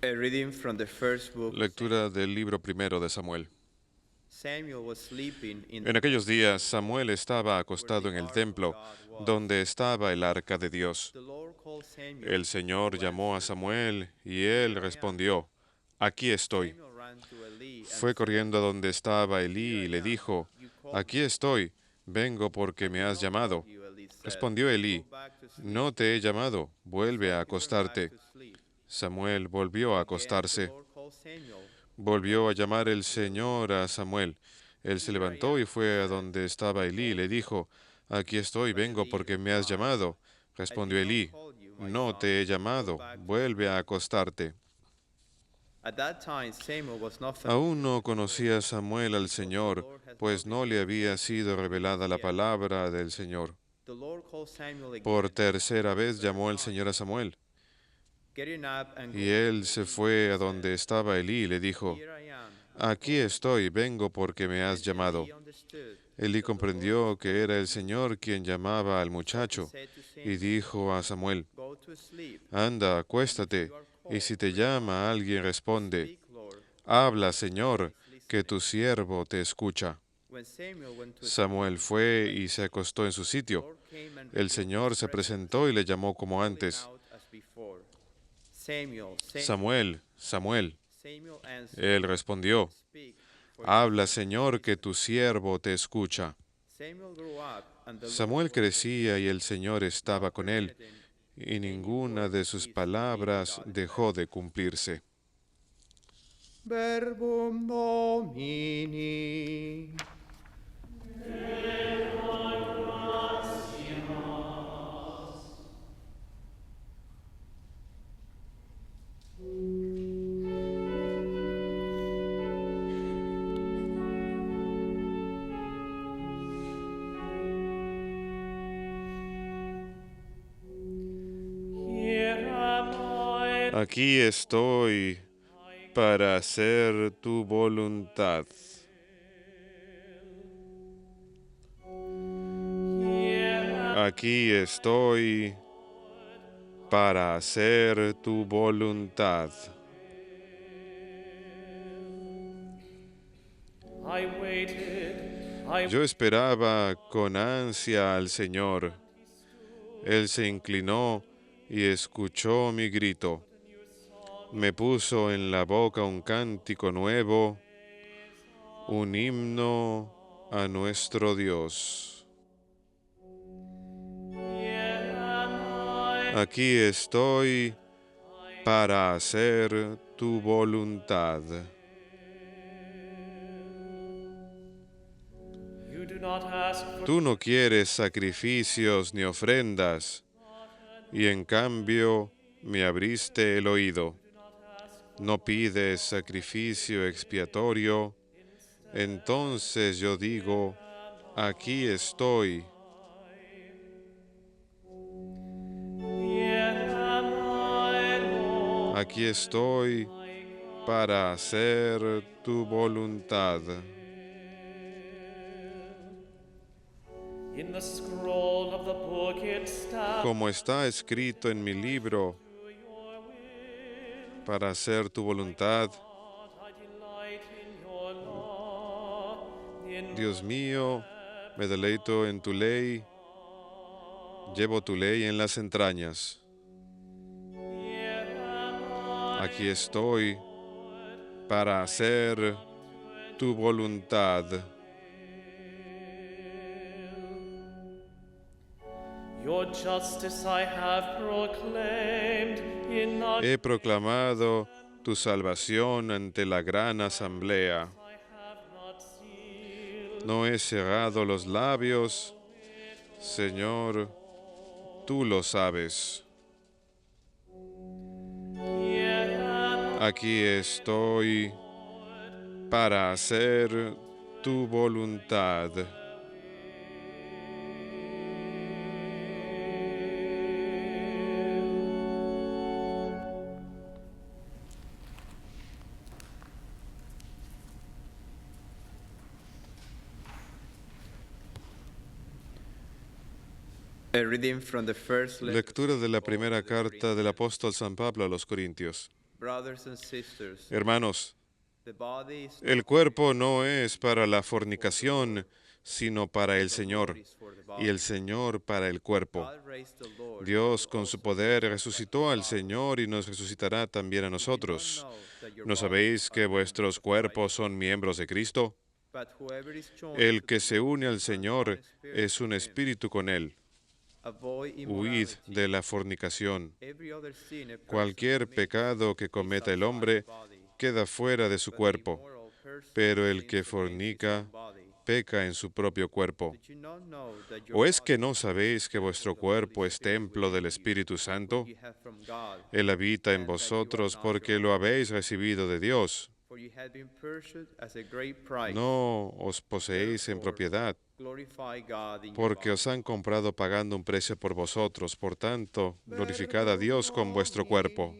A reading from the first book. Lectura del libro primero de Samuel. Samuel was sleeping in En the aquellos días Samuel estaba acostado en el ark of templo, God was. donde estaba el arca de Dios. The Lord called Samuel. El Señor who llamó a answered, Samuel y él "Here I am." respondió, Aquí estoy. Samuel ran to Eli and Fue said, corriendo a donde estaba Elí "Here y I le am. dijo, You called Aquí me." estoy, vengo porque "I me did has not call llamado. you," Eli said. Respondió "Go Elí, back to sleep." No te he llamado, vuelve So a he went back acostarte. to sleep. Samuel volvió a Again, the acostarse. Lord called Samuel. Volvió a llamar Samuel el to Eli. Señor a Samuel. Él se "Here I levantó y am," he fue a said. donde estaba "You Elí y called le me." dijo, Aquí estoy, But vengo Eli porque me has replied, llamado. "I did Respondió not Elí, call you, my No son. te he Go llamado, back to vuelve a sleep." acostarte. At that time, Samuel was not Aún familiar no with the conocía Lord, Samuel al because the Señor, Lord has not pues no le revealed había anything sido to him revelada as la yet. palabra del Señor. The Lord called Samuel Por again, tercera the vez third llamó el time. Señor a Samuel, "Getting up and y go to él se Eli," fue he a said. donde estaba Elí y le dijo, "Here I am, you Aquí called me." estoy, vengo porque me has Then llamado. Eli understood Elí that the Lord was comprendió que calling era el him. Señor quien llamaba al So he muchacho said to y Samuel, dijo a Samuel, "Go to sleep, Anda, and if acuéstate, you are y called, si te respond. llama alguien responde, Speak, Lord, for Habla, your servant Señor, is que listening." tu siervo te escucha. When Samuel went to sleep Samuel in his fue y se place, acostó en su the sitio. Lord came and El revealed his Señor se presence, presentó y le llamó como calling antes, out as before, "Samuel, Samuel." Samuel, Samuel. Samuel answered, Él respondió, "Speak, for your Habla, servant is Señor, que tu listening." siervo te escucha. Samuel grew up, and the Lord Samuel was with him. crecía y el Señor No estaba con él, permitted in y any ninguna word de sus he speaking palabras without dejó effect. de cumplirse. Verbum Domini. Here am I, Aquí estoy para hacer tu voluntad. here am Aquí estoy para hacer tu voluntad. I waited, I Yo esperaba con ansia al Señor. Él se inclinó y escuchó mi grito. Me puso en la boca un cántico nuevo, un himno a nuestro Dios. here am I, Aquí estoy para hacer tu voluntad. you do not ask for Tú no quieres sacrificios ni ofrendas, y en cambio me abriste el oído. No pides sacrificio expiatorio, entonces yo digo, aquí estoy. here am I, Lord, Aquí estoy para hacer tu voluntad. in the scroll of the book it stands Como está escrito en mi libro, to your will. para hacer tu voluntad. God, I delight in your law, in Dios mío, me deleito en tu ley, llevo tu ley en las entrañas. here am I, Aquí estoy para hacer tu voluntad. your justice I have proclaimed in the He proclamado tu salvación ante la gran asamblea. I have not sealed. No he cerrado los labios, Señor, tú lo sabes. Here am Aquí estoy para hacer tu voluntad. A reading from the first letter Lectura de la of primera the carta del Corinthians. apóstol San Pablo a los Corintios. Brothers and sisters, Hermanos, the body is el cuerpo no es para la fornicación, sino para el Señor, y el Señor para el cuerpo. God raised the Lord. Dios con su poder resucitó al Señor y nos resucitará también a nosotros. ¿No sabéis que vuestros cuerpos son miembros de Cristo? But whoever is joined El to que the se une al Lord Señor is one spirit es un with him. espíritu con Él. Avoid Huid immorality. de la fornicación. Every other sin a person Cualquier commits pecado que is cometa el outside hombre the body, queda fuera de su but the cuerpo, immoral person pero el sins que against his fornica own body. peca en su propio cuerpo. Did you not know that your ¿O es que body no is sabéis que the vuestro temple of the Holy cuerpo es Spirit templo del within you, Espíritu Santo? which you have from God, Él habita en and that you are vosotros not porque your lo own? habéis recibido de Dios. For you have been purchased as a great price. No os poseéis en Therefore, propiedad, glorify God in your porque os body. han comprado pagando un precio por vosotros. Por tanto, glorificad a Dios con vuestro cuerpo.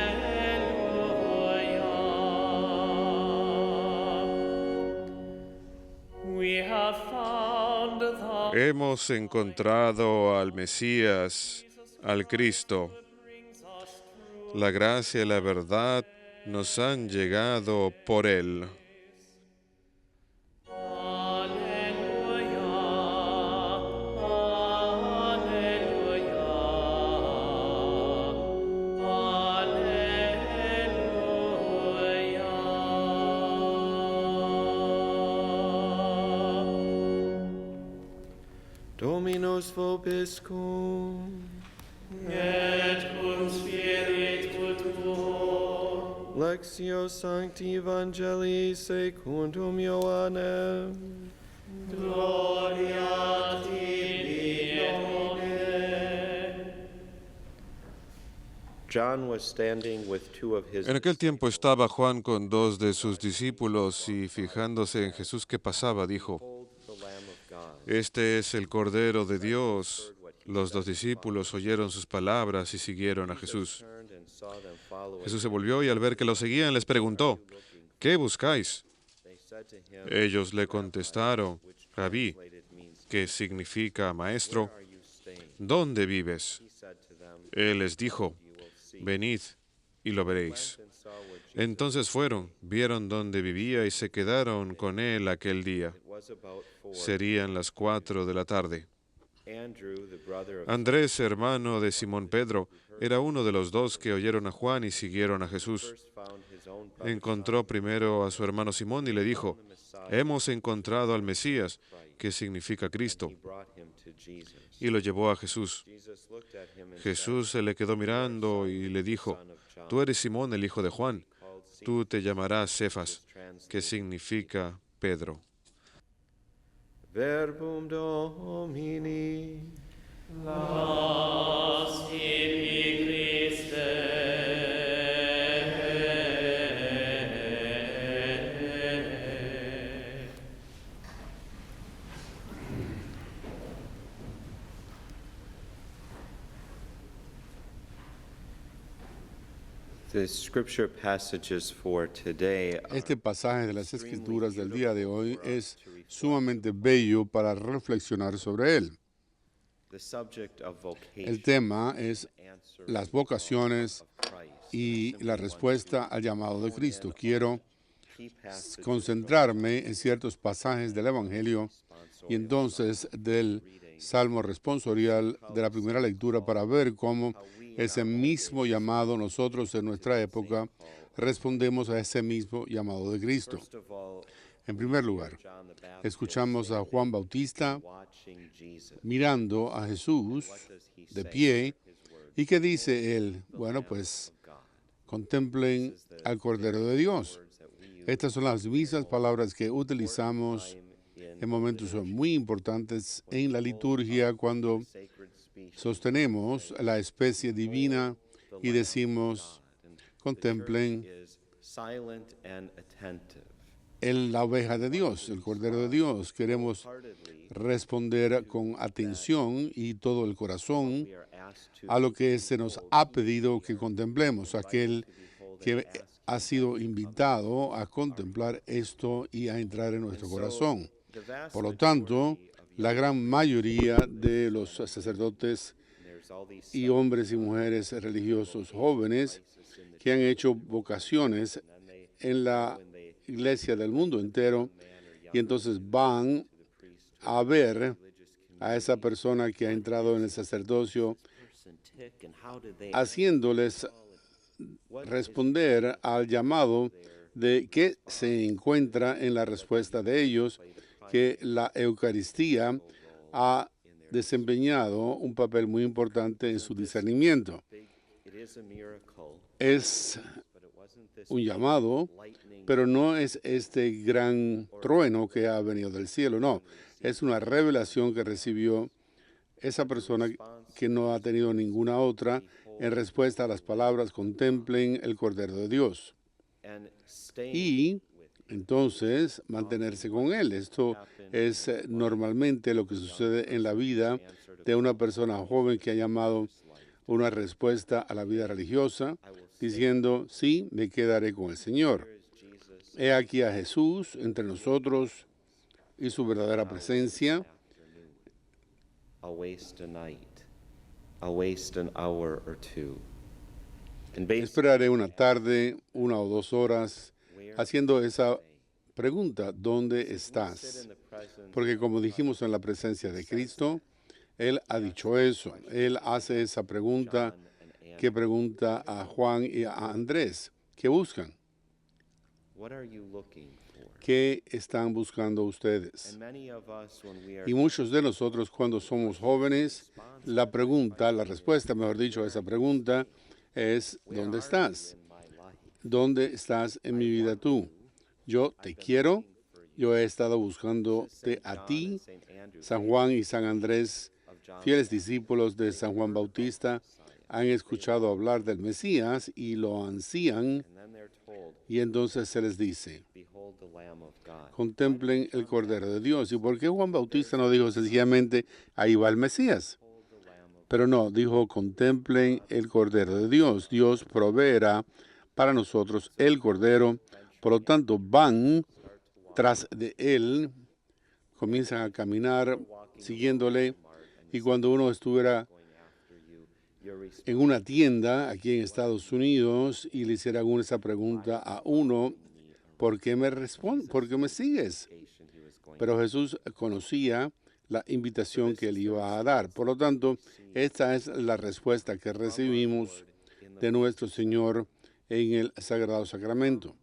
Alleluia, alleluia, We have found the Hemos encontrado al Mesías, al Cristo. brings us through. La gracia y la verdad nos han llegado por Él. Alleluia, alleluia, alleluia. Dominus vobiscum. Et cum spiritu tuo. Lectio Sancti Evangelii secundum Ioannem. Gloria a tibi, Domine. John was standing with two of his En aquel tiempo estaba Juan con dos de sus discípulos y fijándose en Jesús que pasaba, dijo, Behold the Lamb of God. Este es el Cordero de Dios. Los dos discípulos oyeron sus palabras y siguieron a Jesús. Turned and saw them following. Jesús se volvió y al ver que lo seguían les preguntó, ¿qué buscáis? They said to him, Ellos le contestaron, which Rabí, translated means, que significa maestro, "Where are you staying?" ¿dónde vives? He said to them, Él les dijo, "You will see." venid y lo veréis. And saw what Jesus Entonces fueron, vieron dónde vivía y se quedaron con él aquel día. It was about 4. Serían las 4 de la tarde. Andrew, the brother of Andrés, hermano de Simón Pedro, era uno de los dos que oyeron a Juan y siguieron a Jesús. first found his own brother Encontró primero a su hermano Simón y le dijo, hemos encontrado al Mesías, que significa Cristo, He brought him to Jesus. y lo llevó a Jesús. Jesus looked at him and Jesús se le quedó mirando y le dijo, tú eres Simón, el hijo de Juan, called tú te llamarás Cefas, que translated significa Pedro. Verbum Domini. Las tibi Christe. The scripture passages for today are Este pasaje de las Escrituras del día de hoy es sumamente bello para reflexionar sobre él. the subject of vocation, El tema es answer las vocaciones of Christ. y la respuesta al llamado de Cristo. Quiero Key passages concentrarme en ciertos pasajes del Evangelio y entonces del Salmo responsorial de la primera lectura para ver cómo ese mismo llamado nosotros en nuestra época respondemos a ese mismo llamado de Cristo. First of all, En primer lugar, John the Baptist escuchamos a Juan Bautista watching Jesus. mirando a Jesús de pie. ¿Y qué dice él? Bueno, pues contemplen al Cordero de Dios. Estas son las mismas palabras que utilizamos en momentos muy importantes en la liturgia cuando sostenemos la especie divina y decimos, contemplen Silent and attentive. la oveja de Dios, el Cordero de Dios. Queremos responder con atención y todo el corazón We are asked to a lo que se nos ha pedido que contemplemos, aquel que ha sido invitado a contemplar esto y a entrar en nuestro corazón. the vast Por lo tanto, la gran mayoría de los sacerdotes there's all these y hombres y mujeres religiosos jóvenes que han hecho vocaciones en la iglesia del mundo entero y entonces van a ver a esa persona que ha entrado en el sacerdocio person tick and how did they haciéndoles responder al llamado de que se encuentra en la respuesta de ellos, que la Eucaristía ha desempeñado un papel muy importante en su discernimiento. it is a miracle, Es but it wasn't this un llamado, lightning pero no es este gran trueno que ha venido del cielo, no. Es una revelación que recibió esa persona que no ha tenido ninguna otra en respuesta a las palabras, contemplen el Cordero de Dios. and staying Y entonces mantenerse con Él. Esto es normalmente lo que sucede en la vida de una persona joven que ha llamado una respuesta a la vida religiosa, diciendo, sí, me quedaré con el Señor. He aquí a Jesús entre nosotros y su verdadera presencia. I'll waste a night, I'll waste an hour or two. And basically, Esperaré una tarde, 1 o 2 horas, haciendo esa pregunta, ¿dónde sit estás? in the presence Porque como dijimos en la presencia de Cristo, Él ha dicho eso. Él hace esa pregunta que pregunta a Juan y a Andrés. ¿Qué buscan? what are you looking for? ¿Qué están buscando ustedes? And many of us, when we are Y muchos de nosotros cuando somos jóvenes, la pregunta, la respuesta, mejor dicho, a esa pregunta es, ¿dónde estás? in my life, ¿Dónde estás en mi vida tú? Yo te quiero, yo he estado buscándote a ti. St. Andrew, San Juan y San Andrés, fieles discípulos de San Juan Bautista, han escuchado hablar del Mesías y lo ansían, and then they're told, y entonces se les dice, behold the Lamb of God. contemplen el Cordero de Dios. ¿Y por qué Juan Bautista no dijo sencillamente, ahí va el Mesías? Pero no, dijo, contemplen el Cordero de Dios. Dios proveerá para nosotros el Cordero. Por lo tanto, van tras de él, comienzan a caminar siguiéndole. Y cuando uno estuviera en una tienda aquí en Estados Unidos y le hicieran esa pregunta a uno, ¿por qué me sigues? Pero Jesús conocía la invitación que él iba a dar. Por lo tanto, esta es la respuesta que recibimos de nuestro Señor en el Sagrado Sacramento.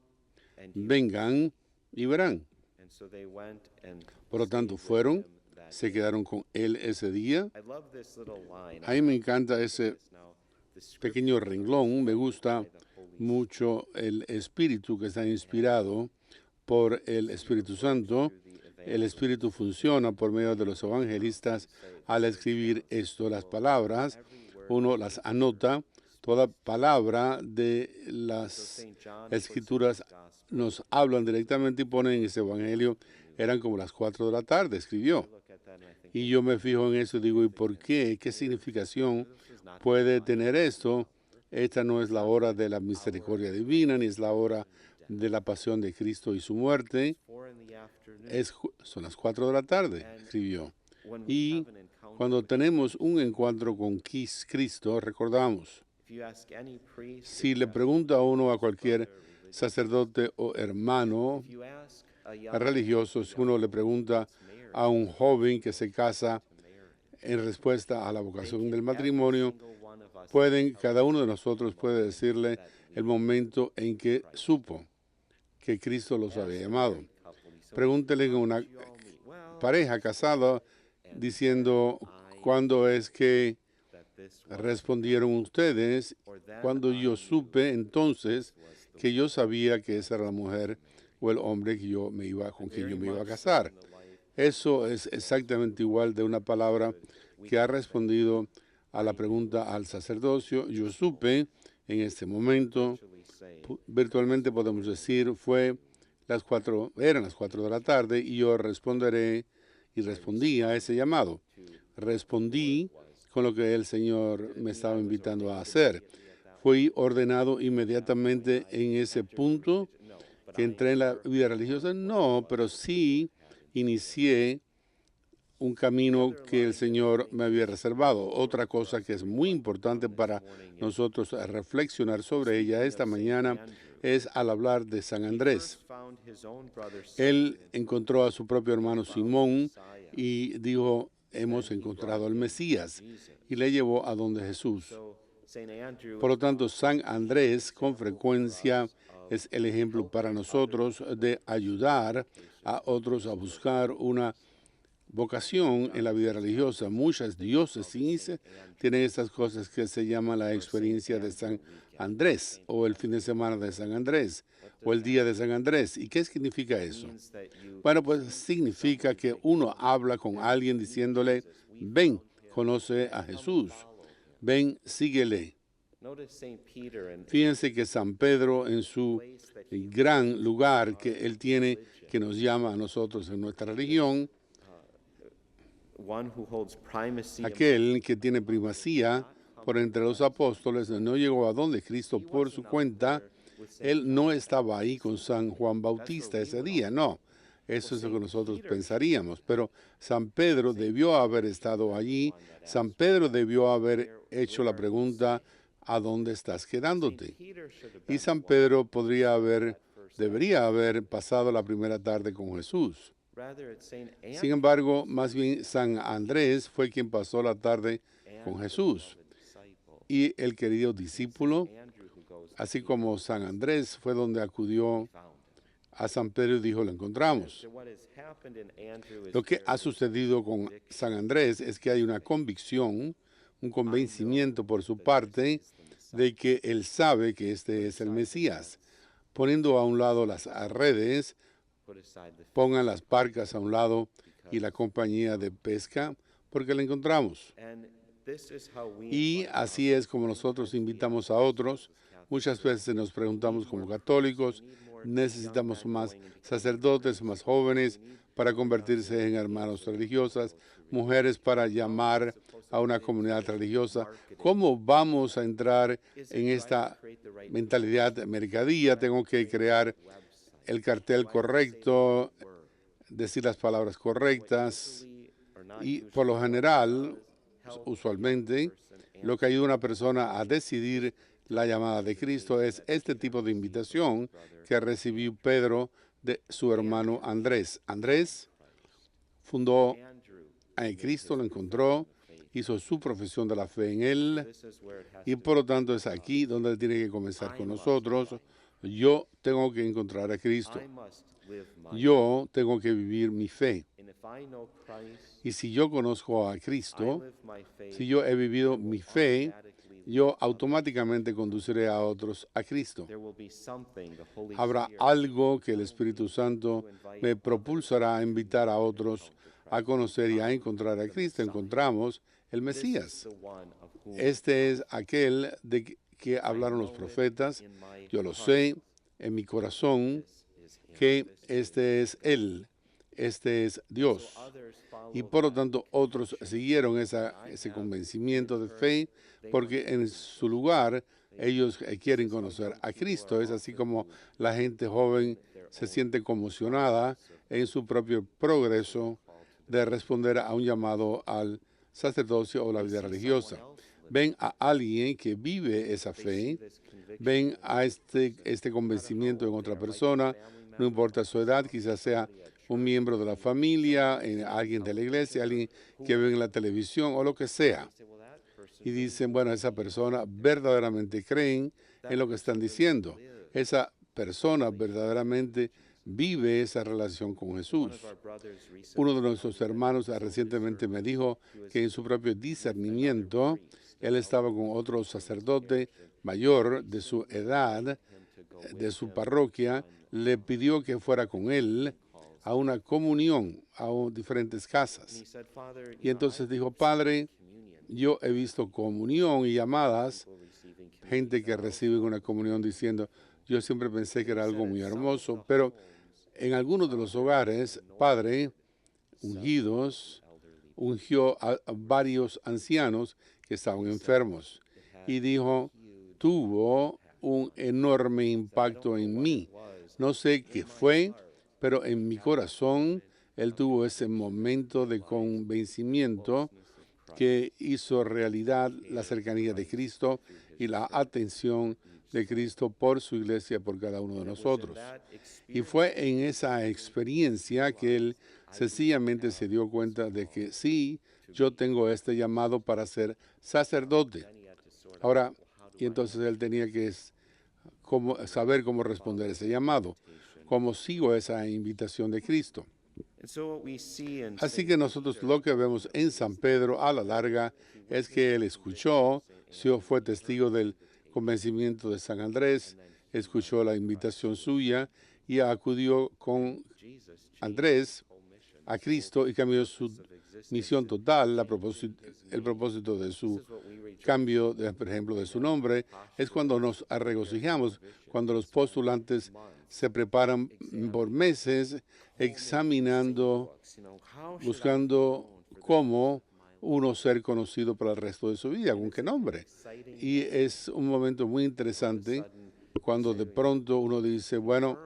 Vengan y verán. And so they went and Por lo tanto, fueron, se quedaron con él ese día. I love this little line. A mí me encanta ese Now, the scripture pequeño renglón. Me gusta mucho el espíritu que está inspirado por el Espíritu Santo. El Espíritu funciona por medio de los evangelistas al escribir esto, las palabras. Uno las anota. Toda palabra de las escrituras nos hablan directamente y ponen en ese evangelio. Eran como las 4 de la tarde, escribió. look at that and I think, Y yo me fijo en eso y digo, ¿y por qué? ¿Qué significación puede tener esto? Esta no es la hora de la misericordia divina, ni es la hora de la pasión de Cristo y su muerte. 4 in the afternoon. Son las 4 de la tarde, escribió. When we Y have an encounter, cuando tenemos un encuentro con Cristo, recordamos, if you ask any priest, si le pregunta a uno, a cualquier sacerdote o hermano if you ask a young religioso, si uno le pregunta a un joven que se casa en respuesta a la vocación del matrimonio, single one of us cada uno de nosotros puede decirle el momento en que supo que Cristo los había llamado. couple, he Pregúntele a una pareja casada diciendo cuándo es que respondieron ustedes. Cuando yo supe entonces que yo sabía que esa era la mujer o el hombre que con quien yo me iba a casar. Eso es exactamente igual de una palabra que ha respondido a la pregunta al sacerdocio. Yo supe en este momento, virtualmente podemos decir, eran las 4 de la tarde y yo responderé y respondí a ese llamado. Respondí con lo que el Señor me estaba invitando a hacer. Fui ordenado inmediatamente en ese punto que entré en la vida religiosa. No, pero sí inicié un camino que el Señor me había reservado. Otra cosa que es muy importante para nosotros reflexionar sobre ella esta mañana es al hablar de San Andrés. Él encontró a su propio hermano Simón y dijo, hemos encontrado al Mesías, y le llevó a donde Jesús. Por lo tanto, San Andrés con frecuencia es el ejemplo para nosotros de ayudar a otros a buscar una vocación en la vida religiosa. Muchas diócesis tienen estas cosas que se llaman la experiencia de San Andrés, o el fin de semana de San Andrés, o el día de San Andrés. ¿Y qué significa eso? Bueno, pues significa que uno habla con alguien diciéndole, ven, conoce a Jesús, ven, síguele. Fíjense que San Pedro, en su gran lugar que él tiene, que nos llama a nosotros en nuestra religión, aquel que tiene primacía por entre los apóstoles, no llegó a donde Cristo por su cuenta. Él no estaba ahí con San Juan Bautista ese día, no. Eso es lo que nosotros pensaríamos. Pero San Pedro debió haber estado allí. San Pedro debió haber hecho la pregunta, ¿a dónde estás quedándote? Y San Pedro debería haber pasado la primera tarde con Jesús. Sin embargo, más bien San Andrés fue quien pasó la tarde con Jesús. Y el querido discípulo, así como San Andrés fue donde acudió a San Pedro y dijo, lo encontramos. Lo que ha sucedido con San Andrés es que hay una convicción, un convencimiento por su parte de que él sabe que este es el Mesías. Poniendo a un lado las redes, pongan las barcas a un lado y la compañía de pesca, porque la encontramos. Y así es como nosotros invitamos a otros. Muchas veces nos preguntamos como católicos, necesitamos más sacerdotes, más jóvenes para convertirse en hermanos religiosas, mujeres para llamar a una comunidad religiosa. ¿Cómo vamos a entrar en esta mentalidad de mercadía? Tengo que crear el cartel correcto, decir las palabras correctas, y por lo general, usualmente, lo que ayuda a una persona a decidir la llamada de Cristo es este tipo de invitación que recibió Pedro de su hermano Andrés. Andrés fundó a Cristo, lo encontró, hizo su profesión de la fe en él, y por lo tanto es aquí donde él tiene que comenzar con nosotros. Yo tengo que encontrar a Cristo. Yo tengo que vivir mi fe. Y si yo conozco a Cristo, si yo he vivido mi fe, yo automáticamente conduciré a otros a Cristo. Habrá algo que el Espíritu Santo me propulsará a invitar a otros a conocer y a encontrar a Cristo. Encontramos el Mesías. Este es aquel de que hablaron los profetas. Yo lo sé en mi corazón que este es Él, este es Dios. Y por lo tanto otros siguieron ese convencimiento de fe porque en su lugar ellos quieren conocer a Cristo. Es así como la gente joven se siente conmocionada en su propio progreso de responder a un llamado al sacerdocio o la vida religiosa. Ven a alguien que vive esa fe, ven a este convencimiento en otra persona, no importa su edad, quizás sea un miembro de la familia, alguien de la iglesia, alguien que ve en la televisión o lo que sea. Y dicen, bueno, esa persona verdaderamente creen en lo que están diciendo. Esa persona verdaderamente vive esa relación con Jesús. One of our brothers recently Uno de nuestros hermanos recientemente me dijo que en su propio discernimiento, él estaba con otro sacerdote mayor de su edad, de su parroquia, le pidió que fuera con él a una comunión, a diferentes and he casas. said, Father, Y entonces dijo, Padre, yo he visto comunión y llamadas, gente que recibe una comunión diciendo, yo siempre pensé que era algo muy hermoso, pero en algunos de los hogares, Padre, ungidos, ungió a varios ancianos que estaban enfermos y dijo, tuvo un enorme impacto en mí. No sé qué fue, pero en mi corazón él tuvo ese momento de convencimiento que hizo realidad la cercanía de Cristo y la atención de Cristo por su iglesia, por cada uno de nosotros. Y fue en esa experiencia que él sencillamente se dio cuenta de que sí, yo tengo este llamado para ser sacerdote. Ahora, y entonces él tenía que saber cómo responder a ese llamado, cómo sigo esa invitación de Cristo. Así que nosotros lo que vemos en San Pedro a la larga es que él escuchó, fue testigo del convencimiento de San Andrés, escuchó la invitación suya y acudió con Andrés a Cristo y cambió su misión total. El propósito de su cambio, por ejemplo, de su nombre, es cuando nos regocijamos, cuando los postulantes se preparan por meses examinando, buscando cómo uno ser conocido para el resto de su vida, con qué nombre. Y es un momento muy interesante cuando de pronto uno dice, bueno,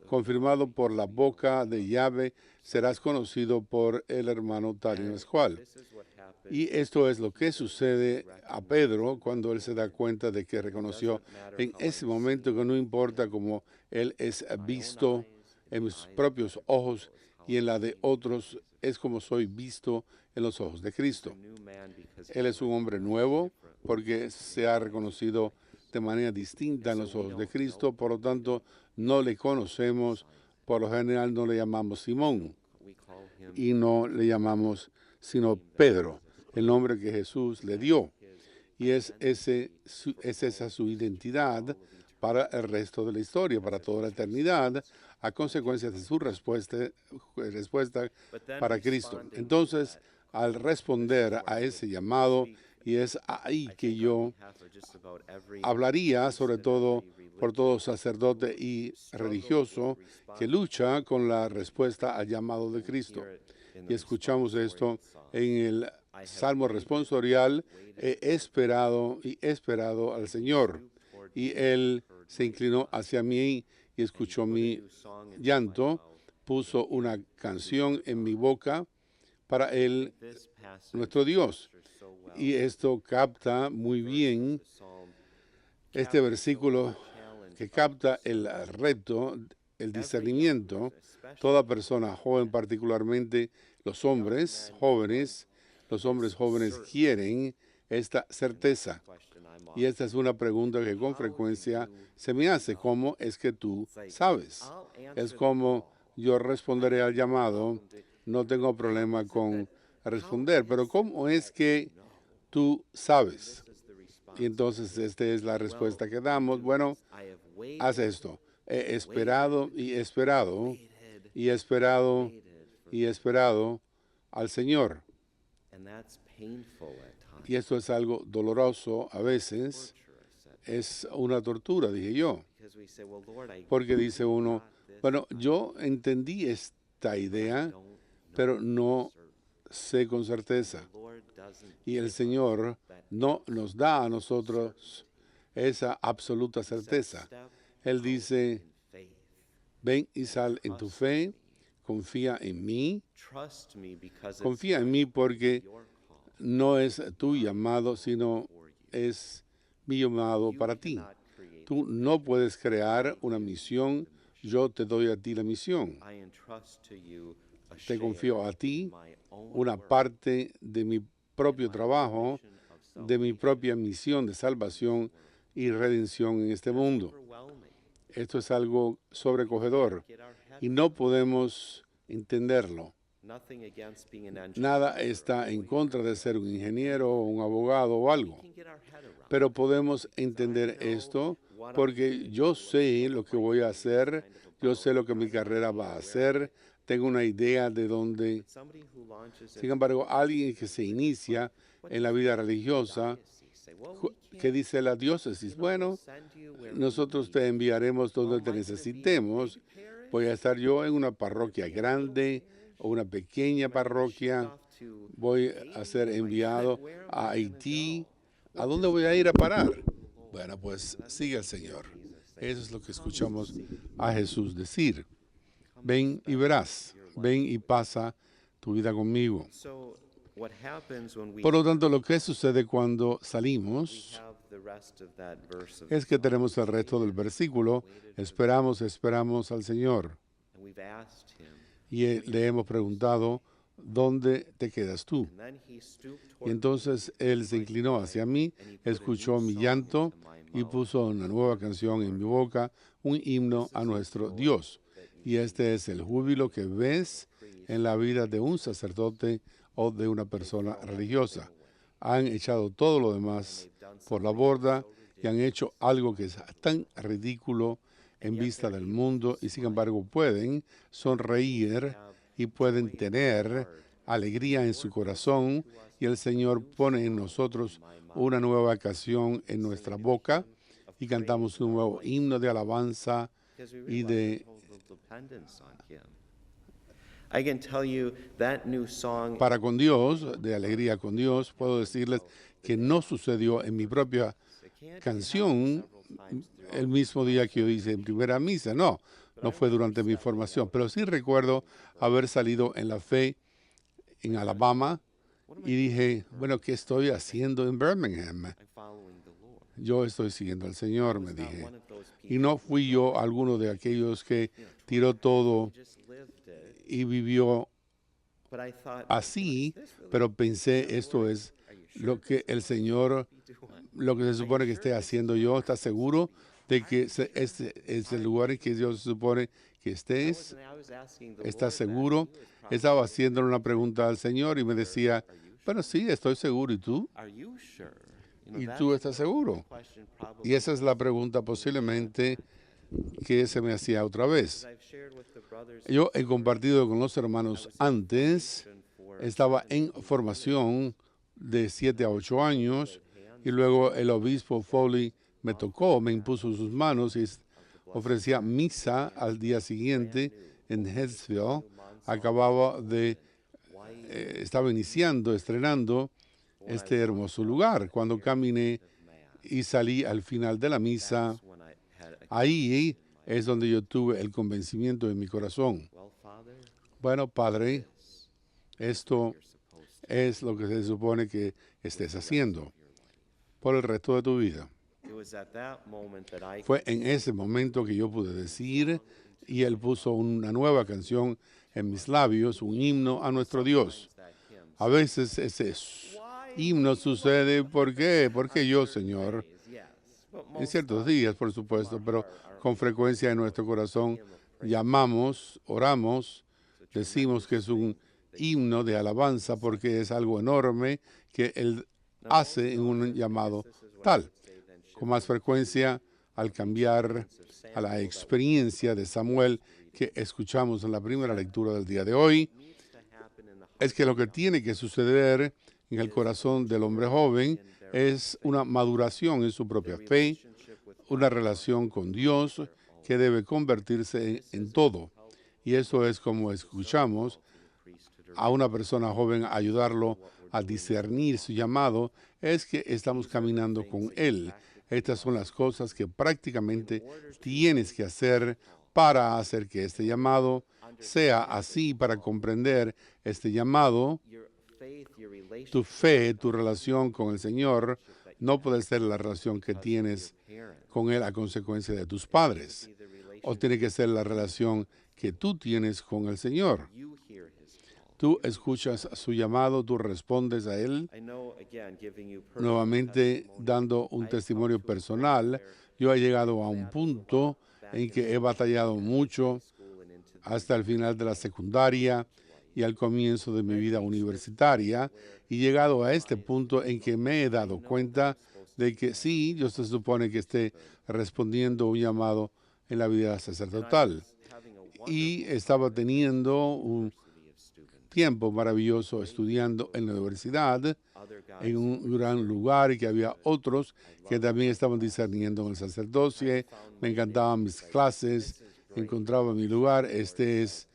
confirmado por la boca de Yahvé, serás conocido por el hermano tal y cual. Y esto es lo que sucede a Pedro cuando él se da cuenta de que reconoció en ese momento que no importa cómo él es visto en mis propios ojos y en la de otros, es como soy visto en los ojos de Cristo. Él es un hombre nuevo porque se ha reconocido de manera distinta en los ojos de Cristo, por lo tanto no le conocemos, por lo general no le llamamos Simón y no le llamamos sino Pedro, el nombre que Jesús le dio. Y es esa su identidad para el resto de la historia, para toda la eternidad, a consecuencia de su respuesta para Cristo. Entonces, al responder a ese llamado, y es ahí que yo hablaría sobre todo por todo sacerdote y religioso que lucha con la respuesta al llamado de Cristo. Y escuchamos esto en el Salmo responsorial, he esperado y esperado al Señor. Y Él se inclinó hacia mí y escuchó mi llanto, puso una canción en mi boca para Él, nuestro Dios. Y esto capta muy bien este versículo que capta el reto, el discernimiento. Toda persona joven, particularmente los hombres jóvenes quieren esta certeza. Y esta es una pregunta que con frecuencia se me hace. ¿Cómo es que tú sabes? Es como yo responderé al llamado, no tengo problema con responder, pero ¿cómo es que tú sabes? Y entonces esta es la respuesta que damos. Bueno, haz esto. He esperado y esperado y esperado y esperado al Señor. Y esto es algo doloroso a veces. Es una tortura, dije yo. Porque dice uno, bueno, yo entendí esta idea, pero no sé con certeza. Y el Señor no nos da a nosotros esa absoluta certeza. Él dice, ven y sal en tu fe, confía en mí porque no es tu llamado, sino es mi llamado para ti. Tú no puedes crear una misión, yo te doy a ti la misión. Te confío a ti una parte de mi propio trabajo, de mi propia misión de salvación y redención en este mundo. esto es algo sobrecogedor y no podemos entenderlo. Nothing against being an engineer. Nada está en contra de ser un ingeniero o un abogado o algo. We can get our head around. Pero podemos entender esto porque yo sé lo que voy a hacer, yo sé lo que mi carrera va a hacer, tengo una idea de dónde. Somebody who launches Sin embargo, alguien que se inicia en la vida religiosa, say, well, ¿qué dice la diócesis? Bueno, nosotros te enviaremos donde te necesitemos. Voy a estar yo en una parroquia grande o una pequeña parroquia. Voy a ser enviado a Haití. ¿A dónde voy a ir a parar? Bueno, pues sigue al Señor. Eso es lo que escuchamos a Jesús decir. Ven y verás. Ven y pasa tu vida conmigo. So what happens when we Por lo tanto, lo que sucede cuando salimos have the rest of that verse of es que tenemos el resto del versículo. Esperamos al Señor. and we've asked him, Y le hemos preguntado, ¿dónde te quedas tú? and then he stooped Y toward entonces Él se inclinó hacia mí, escuchó mi llanto y puso una nueva canción en mi boca, un himno a nuestro Dios. Y este es el júbilo que ves en la vida de un sacerdote o de una persona religiosa. Han echado todo lo demás por la borda y han hecho algo que es tan ridículo en vista del mundo y sin embargo pueden sonreír y pueden tener alegría en su corazón y el Señor pone en nosotros una nueva canción en nuestra boca y cantamos un nuevo himno de alabanza because we y realize de total dependence on him. I can tell you that new song para con Dios, de alegría con Dios. Puedo decirles que no sucedió en mi propia canción el mismo día que yo hice en primera misa, no fue durante mi formación, pero sí recuerdo haber salido en la fe en Alabama y dije, bueno, ¿qué estoy haciendo en Birmingham? I'm following the Lord. Yo estoy siguiendo al Señor, me Not dije. one of those Y people no fui yo alguno de aquellos que tiró todo who just lived it. y vivió But I thought, así, pero pensé, esto es lo que el Señor, lo que se supone que esté haciendo yo. ¿Estás seguro de que este es el lugar en que Dios se supone que estés? I was asking the ¿Estás Lord that, seguro? and he was probably, Estaba haciéndole una pregunta al Señor y me decía, bueno, sí, estoy seguro. ¿Y tú? are you sure? You know, ¿Y that's tú estás seguro? the question probably Y esa es la pregunta posiblemente que se me hacía otra vez. I've shared with the brothers Yo he compartido con los hermanos antes, estaba en formación de 7 a 8 años y luego el obispo Foley me tocó, me impuso sus manos y ofrecía misa al día siguiente en Headsville. Estaba estrenando este hermoso lugar. Cuando caminé y salí al final de la misa, when I had a, ahí es donde yo tuve el convencimiento en mi corazón. well, Father, Bueno, Padre, esto you're supposed es lo que se supone que estés haciendo por el resto de tu vida. to. It was at that moment that I Fue en ese momento que yo pude decir, y Él puso una nueva canción en mis labios, un himno a nuestro Dios. that hymn. A veces ese himno sucede, ¿por qué? Porque yo, Señor, Yes, but en most ciertos días, por supuesto, pero con frecuencia en nuestro corazón llamamos, oramos, decimos que es un himno de alabanza porque es algo enorme que Él hace en un llamado tal. Con más frecuencia, al cambiar a la experiencia de Samuel que escuchamos en la primera lectura del día de hoy, needs to happen in the es que lo que tiene que suceder en el corazón del hombre joven es una maduración en su propia fe, una relación con Dios que debe convertirse en todo. Y eso es como escuchamos a una persona joven ayudarlo a discernir su llamado, es que estamos caminando con Él. Estas son las cosas que prácticamente tienes que hacer para hacer que este llamado sea así, para comprender este llamado. your faith, your relationship Tu fe, tu relación con el Señor, no puede ser la relación que tienes con Él a consecuencia de tus padres. the relationship O tiene que ser la relación que tú tienes con el Señor. you hear his call. Tú escuchas su llamado, tú respondes a Él. I know, again, giving you personal Nuevamente, testimony, dando un testimonio personal, yo he llegado a un punto en que he batallado mucho hasta el final de la secundaria y al comienzo de mi vida universitaria, y llegado a este punto en que me he dado cuenta de que sí, yo se supone que esté respondiendo un llamado en la vida sacerdotal. Y estaba teniendo un tiempo maravilloso estudiando en la universidad, en un gran lugar, y que había otros que también estaban discerniendo en el sacerdocio. Me encantaban mis clases, encontraba mi lugar. Este es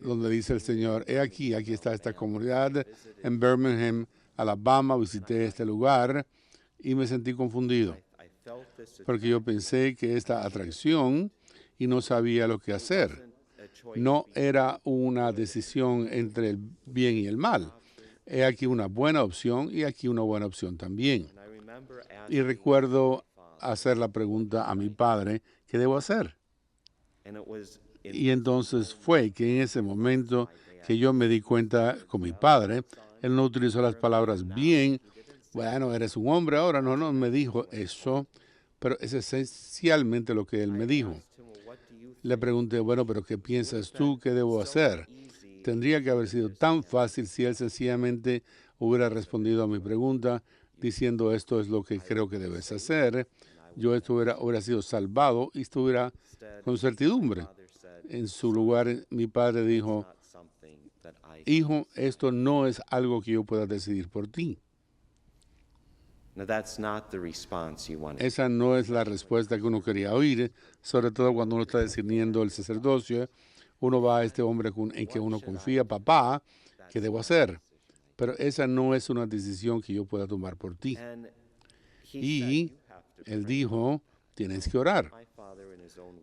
donde dice el Señor, he aquí, aquí está esta comunidad en Birmingham, Alabama. Visité este lugar y me sentí confundido, porque yo pensé que esta atracción y no sabía lo que hacer. No era una decisión entre el bien y el mal. He aquí una buena opción y aquí una buena opción también. Y recuerdo hacer la pregunta a mi padre, ¿qué debo hacer? Y entonces fue que en ese momento que yo me di cuenta con mi padre, él no utilizó las palabras bien, bueno, eres un hombre ahora, no me dijo eso, pero es esencialmente lo que él me dijo. Le pregunté, bueno, pero ¿qué piensas tú? ¿Qué debo hacer? Tendría que haber sido tan fácil si él sencillamente hubiera respondido a mi pregunta diciendo esto es lo que creo que debes hacer. Yo hubiera sido salvado y estuviera con certidumbre. En su lugar, mi padre dijo, hijo, esto no es algo que yo pueda decidir por ti. Esa no es la respuesta que uno quería oír, sobre todo cuando uno está discerniendo el sacerdocio. Uno va a este hombre en que uno confía, papá, ¿qué debo hacer? Pero esa no es una decisión que yo pueda tomar por ti. Y él dijo, tienes que orar.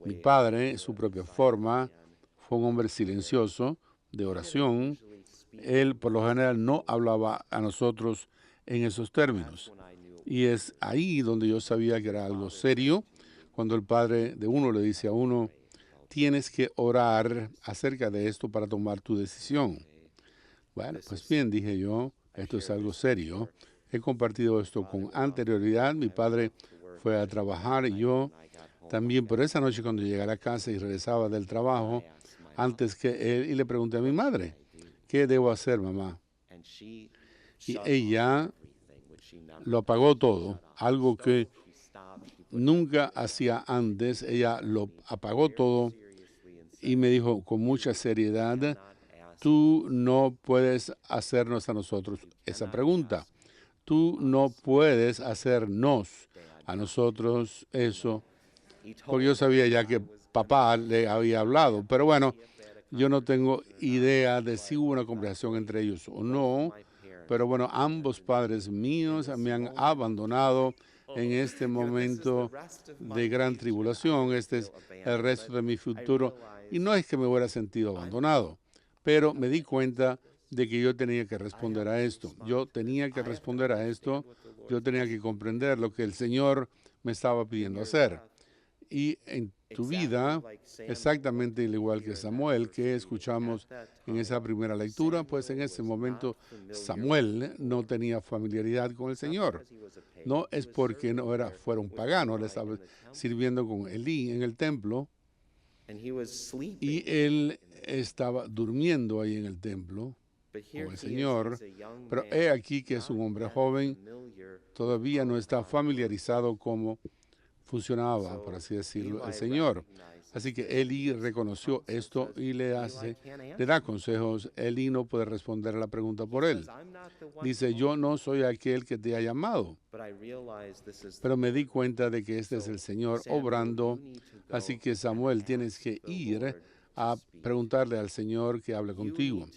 Mi padre, en su propia forma, fue un hombre silencioso, de oración. Él, por lo general, no hablaba a nosotros en esos términos. Y es ahí donde yo sabía que era algo serio, cuando el padre de uno le dice a uno, tienes que orar acerca de esto para tomar tu decisión. Bueno, pues bien, dije yo, esto es algo serio. He compartido esto con anterioridad. Mi padre fue a trabajar y yo también por esa noche cuando llegué a la casa y regresaba del trabajo, antes que él, y le pregunté a mi madre, ¿qué debo hacer, mamá? Y ella lo apagó todo, algo que nunca hacía antes. Ella lo apagó todo y me dijo con mucha seriedad, tú no puedes hacernos a nosotros esa pregunta. Tú no puedes hacernos a nosotros eso, porque yo sabía ya que papá le había hablado. Pero bueno, yo no tengo idea de si hubo una conversación entre ellos o no. Pero bueno, ambos padres míos me han abandonado en este momento de gran tribulación. Este es el resto de mi futuro. Y no es que me hubiera sentido abandonado, pero me di cuenta de que yo tenía que responder a esto. Yo tenía que responder a esto. Yo tenía que comprender lo que el Señor me estaba pidiendo hacer. Y en tu vida, exactamente igual que Samuel, que escuchamos en esa primera lectura, pues en ese momento Samuel no tenía familiaridad con el Señor. No es porque fuera un pagano, le estaba sirviendo con Elí en el templo y él estaba durmiendo ahí en el templo con el Señor, pero he aquí que es un hombre joven, todavía no está familiarizado cómo funcionaba, por así decirlo, el Señor. Así que Eli reconoció esto y le da consejos. Eli no puede responder a la pregunta por él. Dice, yo no soy aquel que te ha llamado, pero me di cuenta de que este es el Señor obrando. Así que Samuel, tienes que ir a preguntarle al Señor que hable contigo.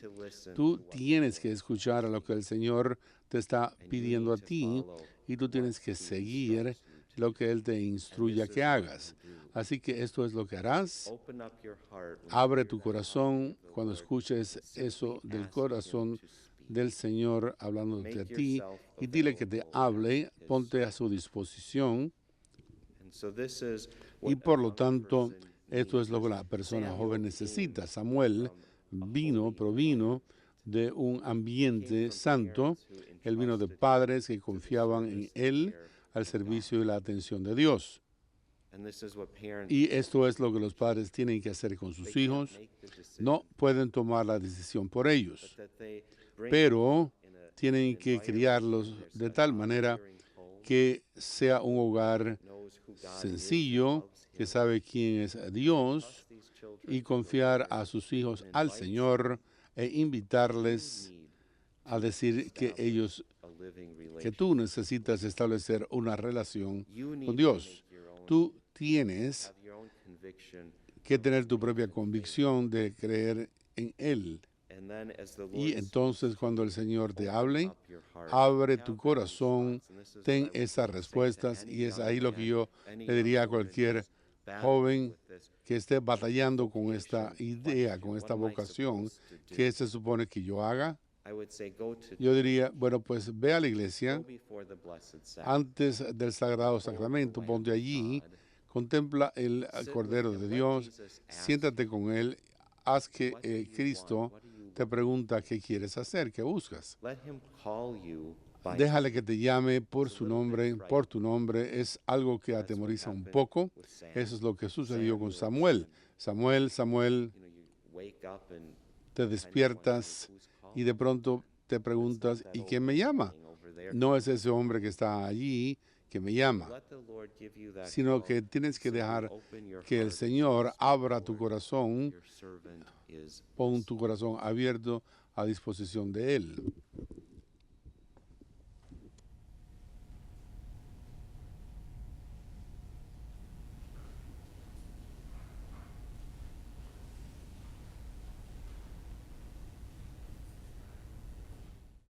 Tú tienes que escuchar a lo que el Señor te está pidiendo a ti y tú tienes que seguir lo que Él te instruya que hagas. Así que esto es lo que harás. Abre tu corazón cuando escuches eso del corazón del Señor hablándote a ti y dile que te hable, ponte a su disposición. Y por lo tanto, esto es lo que la persona joven necesita. Samuel provino de un ambiente santo. Él vino de padres que confiaban en él al servicio y la atención de Dios. And this is what parents Y esto es lo que los padres tienen que hacer con sus hijos. make the decision, No pueden tomar la decisión por ellos, that they bring pero in a tienen que criarlos de tal manera que sea un hogar knows who God sencillo, que sabe quién es Dios, these children y confiar a sus hijos al Señor e invitarles need a decir que ellos, a living que relationship. tú necesitas establecer una relación You need con to Dios. make your own, Tú tienes have your own conviction, que tener tu propia convicción de creer en Él. and then as the Lord Y entonces cuando el Señor te hable, up your heart, abre tu corazón, and this is ten what I would esas say to respuestas, any y es young ahí lo man, que yo any le diría a young woman cualquier who's battling joven with this que esté batallando con esta idea, question, con esta what am I vocación, supposed to do? ¿qué se supone que yo haga? I would say go to Yo diría, bueno, pues ve a la go iglesia before the blessed Sabbath. antes del Sagrado Sacramento, ponte allí, contempla el Cordero de Dios, siéntate con Él, haz que Cristo te pregunta qué quieres hacer, qué buscas. Let him call you by Déjale que te llame por su nombre, por tu nombre. Es algo que atemoriza un poco. Eso es lo que sucedió con Samuel. Samuel, you wake up and te despiertas y de pronto te preguntas, ¿y quién me llama? over there. No es ese hombre que está allí que me llama, Let the Lord give you that sino call. que tienes que dejar Open your que el heart. Señor abra tu corazón, Your servant is pon tu corazón abierto a disposición de Él.